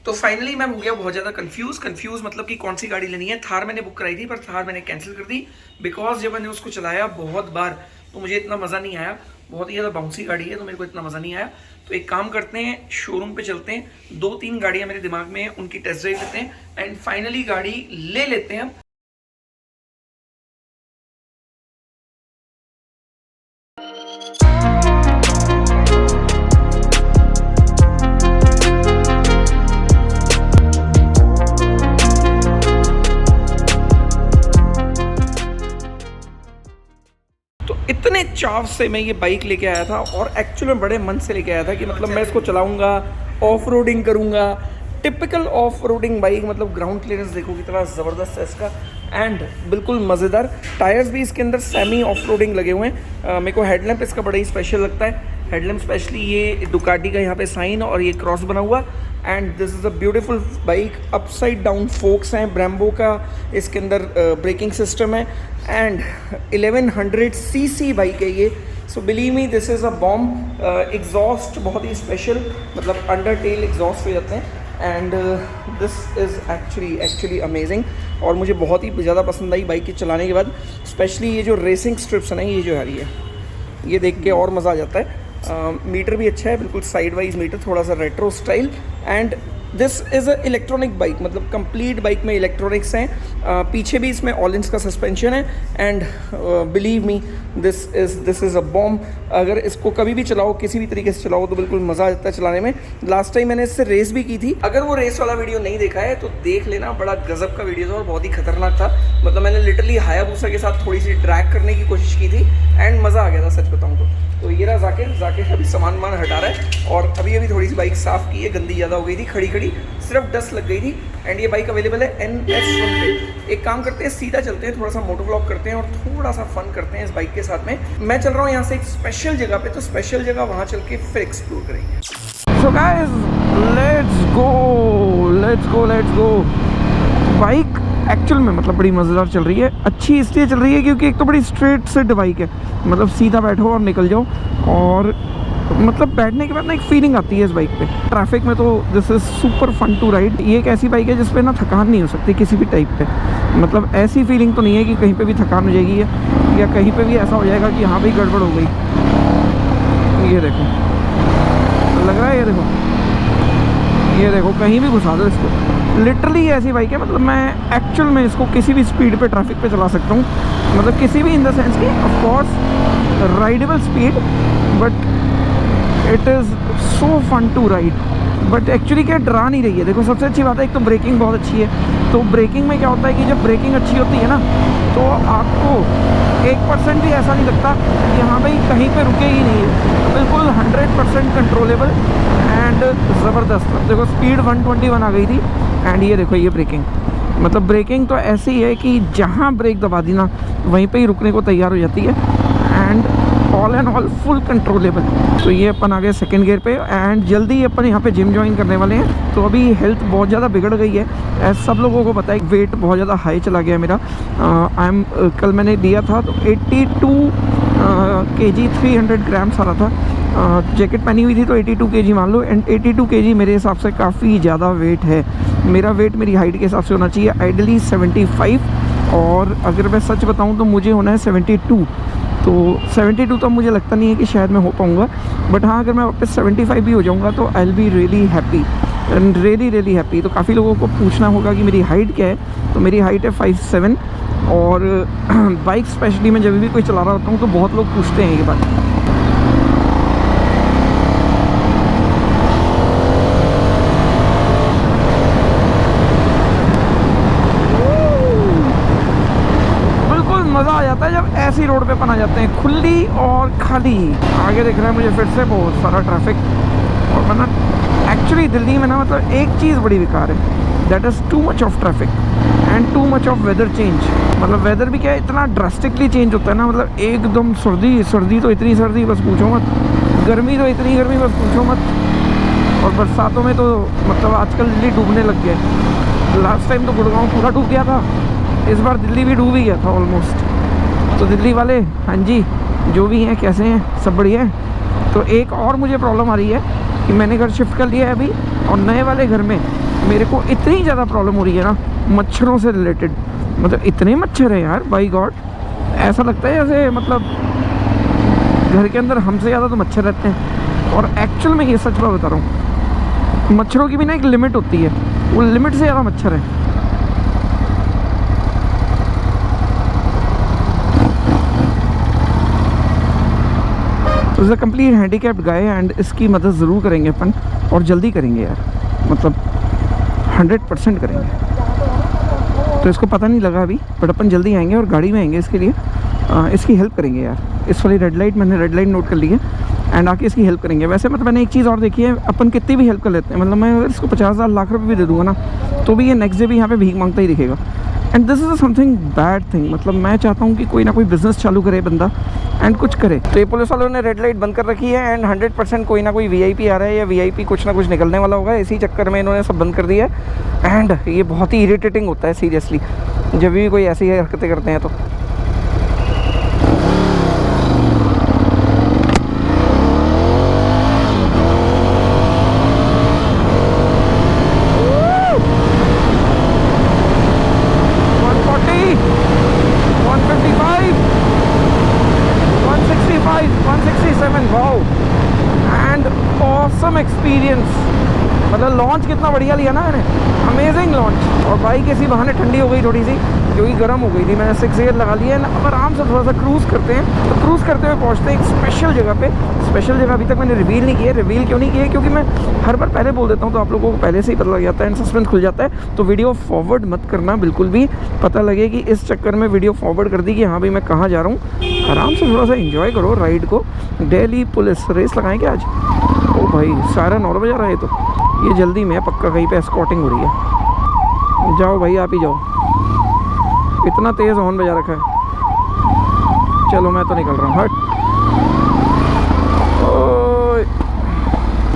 तो फाइनली मैं हो गया बहुत ज़्यादा कंफ्यूज मतलब कि कौन सी गाड़ी लेनी है। थार मैंने बुक कराई थी पर थार मैंने कैंसिल कर दी बिकॉज जब मैंने उसको चलाया बहुत बार तो मुझे इतना मज़ा नहीं आया। बहुत ही ज़्यादा बाउंसी गाड़ी है तो मेरे को इतना मज़ा नहीं आया। तो एक काम करते हैं, शोरूम पे चलते हैं, 2-3 गाड़ियाँ मेरे दिमाग में हैं, उनकी टेस्ट ड्राइव लेते हैं एंड फाइनली गाड़ी ले लेते हैं। इतने चाव से मैं ये बाइक लेके आया था और एक्चुअली में बड़े मन से लेके आया था कि मतलब मैं इसको चलाऊंगा, ऑफ रोडिंग करूंगा। टिपिकल ऑफ रोडिंग बाइक, मतलब ग्राउंड क्लियरेंस देखो कितना ज़बरदस्त है इसका एंड बिल्कुल मज़ेदार। टायर्स भी इसके अंदर सेमी ऑफ रोडिंग लगे हुए हैं। मेरे को हेडलैम्प इसका बड़ा ही स्पेशल लगता है। हेडलैम्प स्पेशली ये डुकाटी का यहाँ पे साइन और ये क्रॉस बना हुआ and this is a beautiful bike. Upside down focus हैं, ब्रेम्बो का इसके अंदर ब्रेकिंग सिस्टम है एंड 1100 सीसी बाइक है ये। So believe me this is a bomb. Exhaust बहुत ही स्पेशल, मतलब अंडर टेल एग्जॉस्ट हो जाते हैं and this is actually amazing. और मुझे बहुत ही ज़्यादा पसंद आई बाइक के चलाने के बाद। स्पेशली ये जो रेसिंग स्ट्रिप्स है ना, ये जो आ रही है, ये देख के और मज़ा आ जाता है। मीटर भी अच्छा है, बिल्कुल साइड वाइज मीटर, थोड़ा सा retro style and this is a electronic bike, मतलब कंप्लीट बाइक में इलेक्ट्रॉनिक्स हैं। पीछे भी इसमें ऑलिंस का सस्पेंशन है and believe me this is a bomb. अगर इसको कभी भी चलाओ, किसी भी तरीके से चलाओ तो बिल्कुल मज़ा आ जाता है चलाने में। लास्ट टाइम मैंने इससे रेस भी की थी। अगर वो रेस वाला वीडियो नहीं देखा है तो देख लेना, बड़ा गजब का वीडियो था और बहुत ही खतरनाक था। मतलब मैंने लिटरली हायाबुसा के साथ थोड़ी सी ड्रैग करने की कोशिश की थी एंड मज़ा आ गया था सच बताऊँ तो ये रहा जाकिर अभी सामान हटा रहा है और अभी थोड़ी सी बाइक साफ़ की है, गंदी ज़्यादा हो गई थी, खड़ी सिर्फ डस्ट लग गई थी एंड ये बाइक अवेलेबल है NS1 पे। एक काम करते हैं, सीधा चलते हैं, थोड़ा सा मोटो व्लॉग करते हैं और थोड़ा सा फन करते हैं इस बाइक के साथ में। मैं चल रहा हूँ यहाँ से एक स्पेशल जगह पे, तो स्पेशल जगह वहाँ चल के फिर एक्सप्लोर करेंगे। So guys let's go. Bike actual में मतलब बड़ी मज़ेदार चल रही है। अच्छी इसलिए चल रही है क्योंकि एक तो बड़ी स्ट्रेट सेट बाइक है, मतलब सीधा बैठो और निकल जाओ और मतलब बैठने के बाद ना एक फीलिंग आती है इस बाइक पे। ट्रैफिक में तो this is super fun to ride. ये एक ऐसी बाइक है जिस पे ना थकान नहीं हो सकती किसी भी टाइप पे। मतलब ऐसी फीलिंग तो नहीं है कि कहीं पे भी थकान हो जाएगी या कहीं पे भी ऐसा हो जाएगा कि हाँ भाई गड़बड़ हो गई। ये देखो लग रहा है, ये देखो कहीं भी घुसा दो इसको। लिटरली ऐसी बाइक है, मतलब मैं एक्चुअल में इसको किसी भी स्पीड पे ट्रैफिक पे चला सकता हूँ। मतलब किसी भी इन द सेंस की of course rideable speed, but it is so fun to ride. But actually क्या डरा नहीं रही है। देखो सबसे अच्छी बात है, एक तो ब्रेकिंग बहुत अच्छी है। तो ब्रेकिंग में क्या होता है कि जब ब्रेकिंग अच्छी होती है ना तो आपको 1% भी ऐसा नहीं लगता कि हाँ भाई कहीं पे रुकेगी नहीं है। बिल्कुल 100% कंट्रोलेबल एंड ज़बरदस्त। देखो स्पीड 121 आ गई थी एंड ये देखो ये ब्रेकिंग, मतलब ब्रेकिंग तो ऐसी है कि जहाँ ब्रेक दबा दी ना वहीं पे ही रुकने को तैयार हो जाती है and all and all full controllable. तो ये अपन आ गए सेकंड गियर पे एंड जल्दी अपन यहाँ पे जिम ज्वाइन करने वाले हैं। तो अभी हेल्थ बहुत ज़्यादा बिगड़ गई है, ऐसा सब लोगों को पता है। वेट बहुत ज़्यादा हाई चला गया मेरा। कल मैंने दिया था तो 82 kg 300 ग्राम्स आ रहा था। जैकेट पहनी हुई थी तो 82 kg मान लो एंड 82 kg मेरे हिसाब से काफ़ी ज़्यादा वेट है। मेरा वेट मेरी हाइट के हिसाब से होना चाहिए आइडली 75 और अगर मैं सच बताऊं तो मुझे होना है 72। तो 72 तो मुझे लगता नहीं है कि शायद मैं हो पाऊँगा, बट हाँ अगर मैं वापस 75 भी हो जाऊँगा तो I will be really happy and really happy. तो काफ़ी लोगों को पूछना होगा कि मेरी हाइट क्या है, तो मेरी हाइट है 5'7" और बाइक स्पेशली मैं जब भी कोई चला रहा होता हूँ तो बहुत लोग पूछते हैं ये बात। मज़ा आ जाता है जब ऐसी रोड पे अपन आ जाते हैं, खुली और खाली। आगे दिख रहा है मुझे फिर से बहुत सारा ट्रैफिक। और वरना एक्चुअली दिल्ली में ना मतलब एक चीज़ बड़ी बेकार है, that is too much of traffic and too much of weather change. मतलब वेदर भी क्या है, इतना ड्रास्टिकली चेंज होता है ना। मतलब एकदम सर्दी तो इतनी सर्दी बस पूछो मत, गर्मी तो इतनी गर्मी बस पूछो मत। और बरसातों में तो मतलब आजकल दिल्ली डूबने लग गया। लास्ट टाइम तो गुड़गांव पूरा डूब गया था, इस बार दिल्ली भी डूब ही गया था ऑलमोस्ट। तो दिल्ली वाले हाँ जी जो भी हैं कैसे हैं, सब बढ़िया है। तो एक और मुझे प्रॉब्लम आ रही है कि मैंने घर शिफ्ट कर लिया है अभी और नए वाले घर में मेरे को इतनी ज़्यादा प्रॉब्लम हो रही है ना मच्छरों से रिलेटेड, मतलब इतने मच्छर हैं यार, बाई गॉड। ऐसा लगता है जैसे मतलब घर के अंदर हमसे ज़्यादा तो मच्छर रहते हैं। और एक्चुअल में ये सच बात बता रहा हूँ, मच्छरों की भी ना एक लिमिट होती है, वो लिमिट से ज़्यादा मच्छर है। तो is a complete handicapped guy and इसकी मदद ज़रूर करेंगे अपन, और जल्दी करेंगे यार, मतलब 100% करेंगे। तो इसको पता नहीं लगा अभी, बट अपन जल्दी आएंगे और गाड़ी में आएंगे इसके लिए, इसकी हेल्प करेंगे यार। इस वाली रेड लाइट, मैंने रेड लाइट नोट कर ली है एंड आके इसकी हेल्प करेंगे। वैसे मतलब मैंने एक चीज़ और देखी है, अपन कितनी भी हेल्प कर लेते हैं, मतलब मैं अगर इसको 50,000 लाख रुपये भी दे दूँगा ना, तो भी ये नेक्स्ट डे भी यहाँ पे भीख मांगता ही दिखेगा। And this is something bad thing. मतलब मैं चाहता हूँ कि कोई ना कोई बिजनेस चालू करे बंदा एंड कुछ करे। तो ये पुलिस वालों ने रेड लाइट बंद कर रखी है एंड 100% कोई ना कोई वीआईपी आ रहा है या वीआईपी कुछ ना कुछ निकलने वाला होगा, इसी चक्कर में इन्होंने सब बंद कर दिया है। एंड ये बहुत ही इरिटेटिंग होता है सीरियसली, जब भी कोई ऐसी हरकतें करते हैं तो। एक्सपीरियंस, मतलब लॉन्च कितना बढ़िया लिया ना मैंने, अमेजिंग लॉन्च। और बाइक इसी बहाने ठंडी हो गई थोड़ी सी, क्योंकि गर्म हो गई थी। मैंने 6 गियर लगा लिया है ना, अब आराम से थोड़ा सा क्रूज़ करते हैं। तो क्रूज़ करते हुए पहुंचते हैं एक स्पेशल जगह पे। स्पेशल जगह अभी तक मैंने रिवील नहीं की है। रिवील क्यों नहीं की है? क्योंकि मैं हर बार पहले बोल देता हूँ तो आप लोगों को पहले से ही पता लग जाता है एंड सस्पेंस खुल जाता है। तो वीडियो फॉरवर्ड मत करना बिल्कुल भी, पता लगे कि इस चक्कर में वीडियो फॉरवर्ड कर दी कि हाँ भाई मैं कहाँ जा रहा हूँ। आराम से थोड़ा सा इन्जॉय करो राइड को। दिल्ली पुलिस रेस लगाएंगे आज। ओ भाई सायरन और बजा रहा है, तो ये जल्दी में पक्का कहीं पे स्कॉटिंग हो रही है। जाओ भाई आप ही जाओ, इतना तेज़ हॉर्न बजा रखा है। चलो मैं तो निकल रहा हूँ, हट।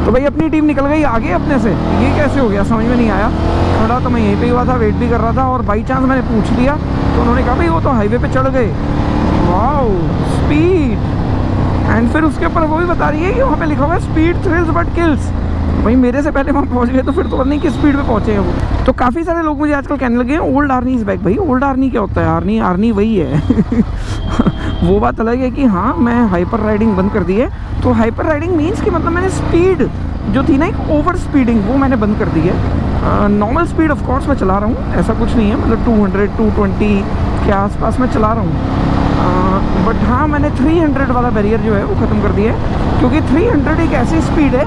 तो भाई अपनी टीम निकल गई आगे अपने से, ये कैसे हो गया समझ में नहीं आया। खड़ा तो मैं यहीं पे हुआ था, वेट भी कर रहा था, और बाई चांस मैंने पूछ लिया तो उन्होंने कहा भाई वो तो हाईवे पे चढ़ गए। Wow speed. एंड फिर उसके ऊपर वो भी बता रही है कि वहाँ पे लिखा हुआ है स्पीड थ्रिल्स बट किल्स। भाई मेरे से पहले वहाँ पहुँच गए तो फिर तो पता नहीं किस स्पीड पे पहुँचे हैं वो। तो काफ़ी सारे लोग मुझे आजकल कहने लगे हैं ओल्ड आर्नी इज़ बैक। भाई ओल्ड आर्नी क्या होता है? आर्नी वही है वो बात अलग है कि हाँ मैं हाइपर राइडिंग बंद कर दी है। तो हाइपर राइडिंग मीन्स कि मतलब मैंने स्पीड जो थी ना एक ओवर स्पीडिंग, वो मैंने बंद कर दी है। नॉर्मल स्पीड ऑफ कोर्स मैं चला रहा हूँ, ऐसा कुछ नहीं है, मतलब 200 220 के आसपास मैं चला रहा हूँ। बट हाँ मैंने 300 वाला बैरियर जो है वो ख़त्म कर दिया है, क्योंकि 300 एक ऐसी स्पीड है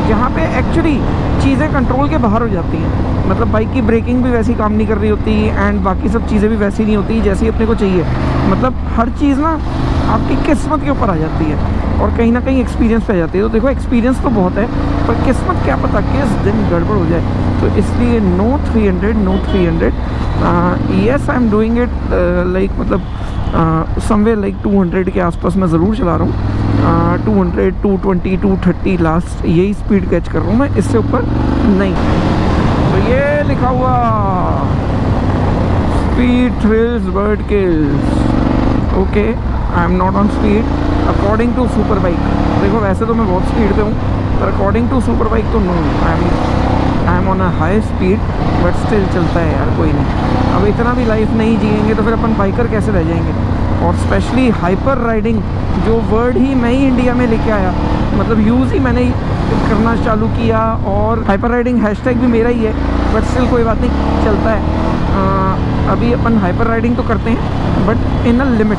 जहाँ पे एक्चुअली चीज़ें कंट्रोल के बाहर हो जाती हैं। मतलब बाइक की ब्रेकिंग भी वैसी काम नहीं कर रही होती एंड बाकी सब चीज़ें भी वैसी नहीं होती जैसी अपने को चाहिए। मतलब हर चीज़ ना आपकी किस्मत के ऊपर आ जाती है और कहीं ना कहीं एक्सपीरियंस पे आ जाती है। तो देखो एक्सपीरियंस तो बहुत है, पर किस्मत क्या पता किस दिन गड़बड़ हो जाए। तो इसलिए no 300 yes I am doing it like मतलब समवेयर लाइक 200 के आसपास मैं ज़रूर चला रहा हूँ। 200 220 230 लास्ट यही स्पीड कैच कर रहा हूँ मैं, इससे ऊपर नहीं। तो ये लिखा हुआ speed thrills but kills. Okay I am not on speed according to super bike. देखो वैसे तो मैं बहुत स्पीड पे हूँ, पर अकॉर्डिंग टू सुपर बाइक तो no, I am on a high speed, but still चलता है यार, कोई नहीं। अब इतना भी लाइफ नहीं जिएंगे तो फिर अपन बाइकर कैसे रह जाएंगे। और स्पेशली हाइपर राइडिंग जो वर्ड ही मैं ही इंडिया में लेके आया, मतलब यूज़ ही मैंने करना चालू किया, और हाइपर राइडिंग हैशटैग भी मेरा ही है, बट स्टिल कोई बात नहीं, चलता है। अभी अपन हाइपर राइडिंग तो करते हैं but in a limit,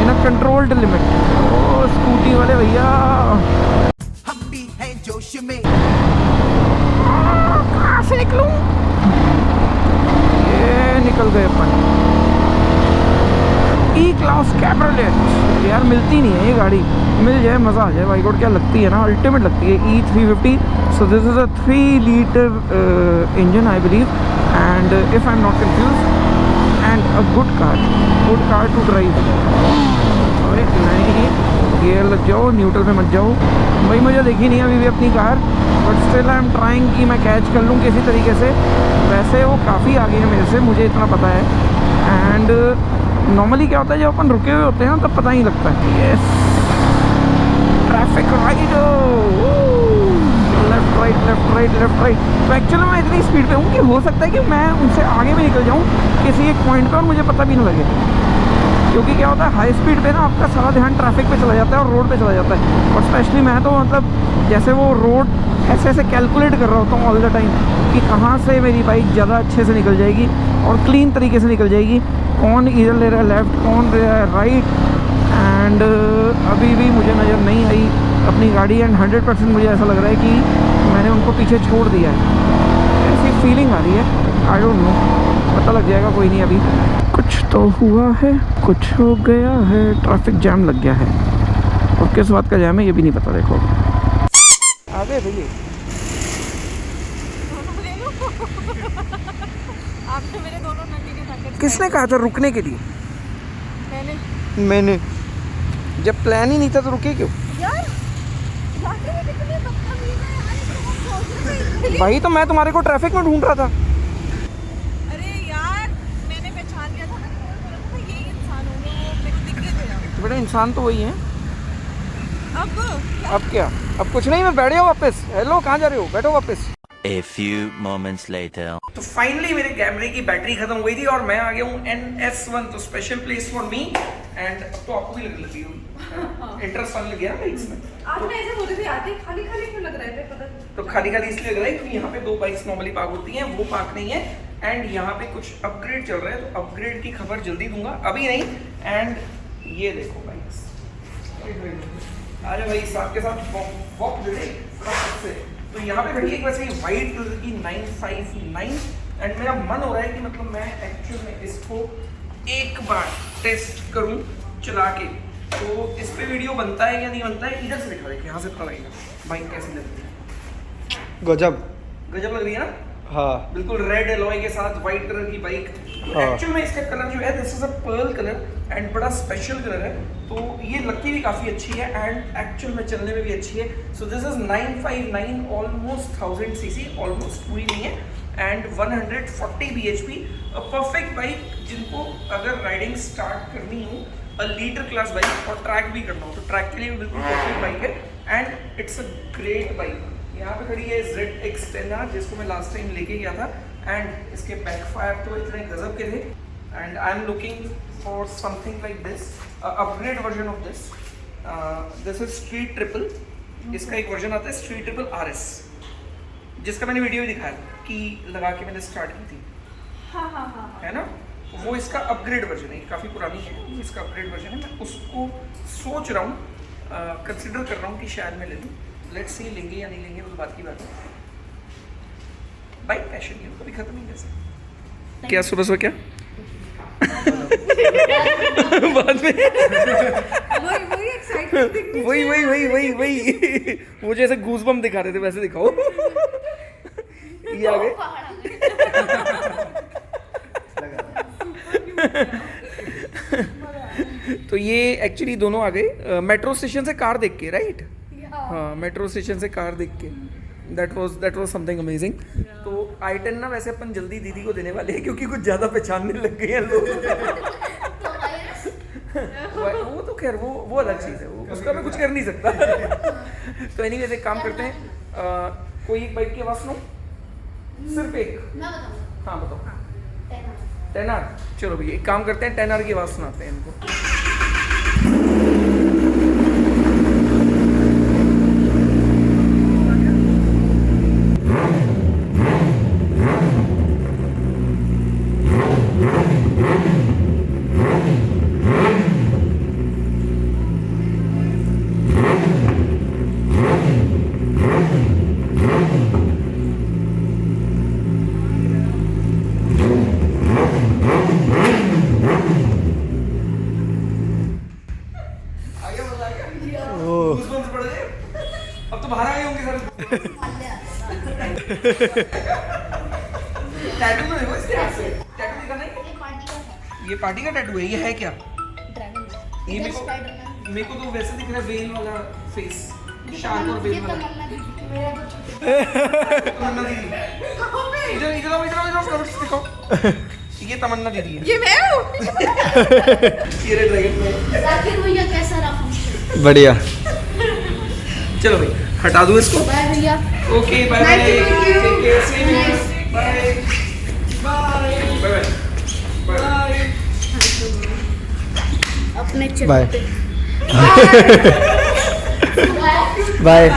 in a controlled limit. ओ स्कूटी वाले भैया हम भी हैं जोश में। कहाँ से निकलूं? ये निकल गए अपन। ई क्लास कैब्रियोलेट यार मिलती नहीं है ये गाड़ी, मिल जाए मज़ा आ जाए। बाई गॉड क्या लगती है ना, अल्टीमेट लगती है। E350। So this is a 3 litre engine I believe, and if I am not confuse, and a good car to drive. अरे नहीं गियर लग जाओ, न्यूट्रल पे मत जाओ। भाई मुझे देखी नहीं अभी भी अपनी car, but still I am trying कि मैं कैच कर लूँ किसी तरीके से। वैसे वो काफ़ी आगे है मेरे से, मुझे इतना पता है। एंड नॉर्मली क्या होता है जब अपन रुके हुए होते हैं ना तब पता नहीं लगता है। Yes traffic ride, left left right left right left right. तो एक्चुअली मैं इतनी स्पीड पे हूँ कि हो सकता है कि मैं उनसे आगे भी निकल जाऊँ किसी एक पॉइंट पर और मुझे पता भी ना लगे, क्योंकि क्या होता है हाई स्पीड पे ना आपका सारा ध्यान ट्रैफिक पे चला जाता है और रोड पे चला जाता है। और स्पेशली मैं तो मतलब जैसे वो रोड ऐसे ऐसे कैलकुलेट कर रहा होता हूँ ऑल द टाइम कि कहाँ से मेरी बाइक ज़्यादा अच्छे से निकल जाएगी और क्लीन तरीके से निकल जाएगी, कौन इधर ले रहा है लेफ़्ट, कौन ले रहा है राइट। एंड अभी भी मुझे नज़र नहीं आई अपनी गाड़ी एंड 100% मुझे ऐसा लग रहा है कि मैंने उनको पीछे छोड़ दिया है, ऐसी फीलिंग आ रही है। आई डोंट नो, पता लग जाएगा, कोई नहीं। अभी कुछ तो हुआ है, कुछ हो गया है, ट्रैफिक जैम लग गया है और किस बात का जैम है ये भी नहीं पता। देखो आ गए भैया। आपने मेरे दोनों नंदी के पैकेट किसने कहा था रुकने के लिए? मैंने जब प्लान ही नहीं था तो रुके क्यों? यार जाके भी कितने बदतमीज है यार, इसको हम सोच रहे थे। भाई तो मैं तुम्हारे को ट्रैफिक में ढूंढ रहा था। अरे यार मैंने पहचान लिया था ना, तो यही इंसान होंगे, वो मेरे को दिख गए थे यार। बेटा इंसान तो वही है। अब अब क्या? अब कुछ नहीं, मैं बैठ जाओ वापस। हेलो कहाँ जा रहे हो? बैठो वापस। A few moments later. तो फाइनली मेरे कैमरे की बैटरी खत्म हो गई थी और मैं आ गया हूँ NS1, तो special place for me. And अब तो आपको भी लगी होगी, इंटरेस्ट आने लग गया ना इसमें। आपने ऐसे बोले थे आते खाली खाली क्यों लग रहा है पता नहीं। तो खाली खाली इसलिए लग रहा है क्योंकि यहाँ पे दो बाइक्स नॉर्मली पार्क होती हैं, वो पार्क नहीं है। एंड यहाँ पे कुछ अपग्रेड चल रहा है, तो अपग्रेड की खबर जल्दी दूंगा, अभी नहीं। एंड ये देखो बाइक्स, अरे भाई साथ के साथ वॉक से तो यहाँ पे खड़ी है वैसे वाइट कलर की 959। एंड मेरा मन हो रहा है कि मतलब मैं एक्चुअल में इसको एक बार टेस्ट करूँ चला के। तो इस पे वीडियो बनता है या नहीं बनता है, इधर से दिखा देखिए, यहाँ से पता लगेगा बाइक कैसी लगती है। गजब गजब लग रही है ना? हाँ बिल्कुल रेड एलॉय के साथ व्हाइट कलर की बाइक। हाँ। एक्चुअल में इसका कलर जो है this is a pearl colour and बड़ा स्पेशल कलर है, तो ये लगती भी काफ़ी अच्छी है एंड एक्चुअल में चलने में भी अच्छी है। So this is 959, almost 1000 CC, almost पूरी नहीं है, and 140 bhp, a perfect bike जिनको अगर राइडिंग स्टार्ट करनी हो, अ लीडर क्लास बाइक और ट्रैक भी करना हो तो ट्रैक के लिए भी बिल्कुल परफेक्ट बाइक है। And it's a great bike. यहाँ पे खड़ी है ZX10R जिसको मैं लास्ट टाइम लेके गया था, एंड इसके बैकफायर तो इतने गजब के थे। And I am looking for something like this, upgrade version of this. This is street triple, इसका एक वर्जन आता है स्ट्रीट ट्रिपल RS, जिसका मैंने वीडियो भी दिखाया था कि लगा के मैंने स्टार्ट की थी, हाँ है ना? वो इसका अपग्रेड वर्जन है, काफ़ी पुरानी है, वो इसका अपग्रेड वर्जन है। मैं उसको सोच रहा हूँ, कंसिडर कर रहा हूँ कि शायद मैं ले लूँ। लेट्स सी लेंगे या नहीं लेंगे वो बात की बात है। बाइक पैशन है, कभी खत्म नहीं कर सकते। क्या सुबह सुबह क्या बाद में वही एक्साइटमेंट वही वो जैसे गूज़बम्प दिखा रहे थे वैसे दिखाओ। ये आ गए। तो ये एक्चुअली दोनों आ गए मेट्रो स्टेशन से कार देख के, राइट? हाँ, मेट्रो स्टेशन से कार देख के, दैट वाज समथिंग अमेजिंग। तो i10 ना वैसे अपन जल्दी दीदी को देने वाले हैं क्योंकि कुछ ज़्यादा पहचानने लग गए हैं लोग। वो तो खैर वो अलग चीज़ है, वो उसका मैं कुछ कर नहीं सकता। तो एनीवेज एक काम करते हैं, कोई एक बाइक की आवाज़ सुनो, सिर्फ एक। हाँ बताओ। 10R, चलो भैया एक काम करते हैं, 10R की आवाज़ सुनाते हैं इनको। Goosebumps पड़ गए? अब तो बाहर आ गए होंगे सर। टैटू तो देखो इसके हाथ से, टैटू दिखाना है। ये पार्टी का टैटू है, ये है क्या? ये मेरे को तो वैसे दिख रहा है वेल वाला फेस, शार्क और वेल वाला। तमन्ना दीदी, इधर दिखाओ। ये तमन्ना दीदी है। ये मैं हूँ। ये रेड ड्रैगन है। जाकिर भैया कैसा रहा फंक्शन? बढ़िया। चलो भाई हटा दो इसको। बाय भैया। Okay bye bye, take care, same here, bye bye bye bye. अपने बाय चलते बाय।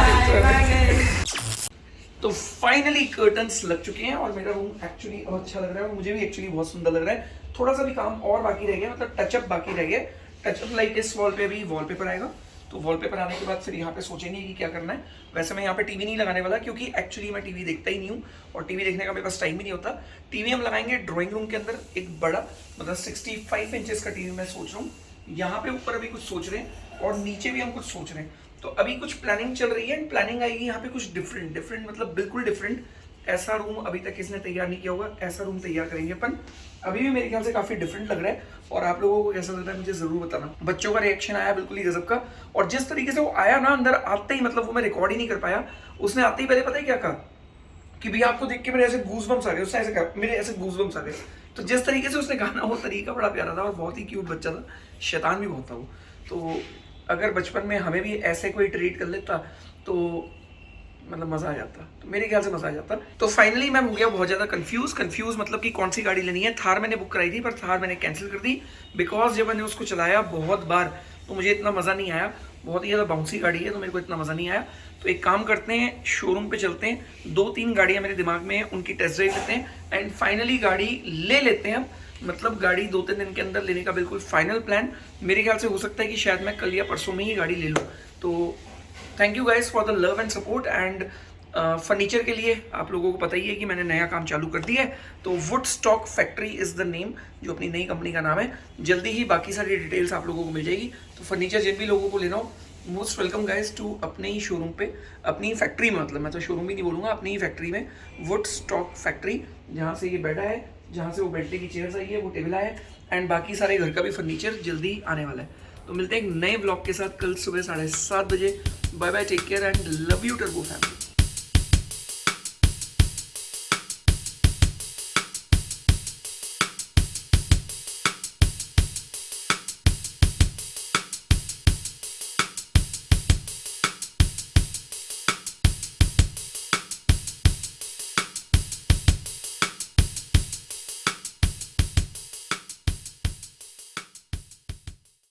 तो फाइनली कर्टन्स लग चुके हैं और मेरा रूम एक्चुअली अब अच्छा लग रहा है और मुझे भी एक्चुअली बहुत सुंदर लग रहा है। थोड़ा सा भी काम और बाकी रह गया, मतलब टचअप बाकी रह गया। टचअप लाइक इस वॉल पे भी वॉलपेपर आएगा, तो वॉलपेपर आने के बाद फिर यहाँ पे सोचेंगे कि क्या करना है। वैसे मैं यहाँ पे टीवी नहीं लगाने वाला क्योंकि एक्चुअली मैं टीवी देखता ही नहीं हूँ और टीवी देखने का मेरे पास टाइम ही नहीं होता। टीवी हम लगाएंगे ड्राइंग रूम के अंदर, एक बड़ा मतलब 65 इंचेस का टीवी मैं सोच रहा हूँ। यहाँ पे ऊपर अभी कुछ सोच रहे हैं और नीचे भी हम कुछ सोच रहे हैं। तो अभी कुछ प्लानिंग चल रही है एंड प्लानिंग आएगी यहाँ पे कुछ डिफरेंट मतलब बिल्कुल डिफरेंट। ऐसा रूम अभी तक किसने तैयार नहीं किया होगा, ऐसा रूम तैयार करेंगे अपन। अभी भी मेरे ख्याल से काफी डिफरेंट लग रहा है और आप लोगों को कैसा लग रहा है मुझे जरूर बताना। बच्चों का रिएक्शन आया बिल्कुल ही गजब का, और जिस तरीके से वो आया ना अंदर आते ही, मतलब वो मैं रिकॉर्ड ही नहीं कर पाया। उसने आते ही पहले पता है क्या कहा कि भैया आपको देख के मेरे ऐसे गूज़बम्स आ गए। उसने ऐसे कहा मेरे ऐसे गूज़बम्स आ गए। तो जिस तरीके से उसने कहा ना वो तरीका बड़ा प्यारा था और बहुत ही क्यूट बच्चा था, शैतान भी बहुत था वो। तो अगर बचपन में हमें भी ऐसे कोई ट्रीट कर लेता तो मतलब मजा आ जाता, तो मेरे ख्याल से मजा आ जाता। तो फाइनली मैं हो गया बहुत ज्यादा कंफ्यूज मतलब कि कौन सी गाड़ी लेनी है। थार मैंने बुक कराई थी पर थार मैंने कैंसिल कर दी बिकॉज जब मैंने उसको चलाया बहुत बार तो मुझे इतना मजा नहीं आया। बहुत ही ज्यादा बाउंसी गाड़ी है तो मेरे को इतना मजा नहीं आया। तो एक काम करते हैं, शोरूम पे चलते हैं, 2-3 गाड़ियां मेरे दिमाग में हैं, उनकी टेस्ट ड्राइव लेते हैं एंड फाइनली गाड़ी ले लेते हैं। मतलब गाड़ी 2-3 दिन के अंदर लेने का बिल्कुल फाइनल प्लान। मेरे ख्याल से हो सकता है कि शायद मैं कल या परसों में ही गाड़ी ले लूँ। तो thank you guys for the love and support and furniture के लिए आप लोगों को पता ही है कि मैंने नया काम चालू कर दिया है। तो would stock factory is the name, जो अपनी नई कंपनी का नाम है। जल्दी ही बाकी सारी डिटेल्स आप लोगों को मिल जाएगी। तो फर्नीचर जिन भी लोगों को लेना हो मोस्ट वेलकम गाइज टू अपने ही शोरूम पे, अपनी ही फैक्ट्री में, मतलब मैं तो शोरूम भी नहीं बोलूँगा, अपनी ही फैक्ट्री में वुड स्टॉक फैक्ट्री, जहाँ से ये बेड है, जहाँ से वो बैठने की चेयर्स आई है, वो टेबल है एंड बाकी सारे घर का भी फर्नीचर जल्दी आने वाला है। तो मिलते हैं एक नए ब्लॉग के साथ कल सुबह 7:30 बजे। Bye bye, take care and love you turbo family.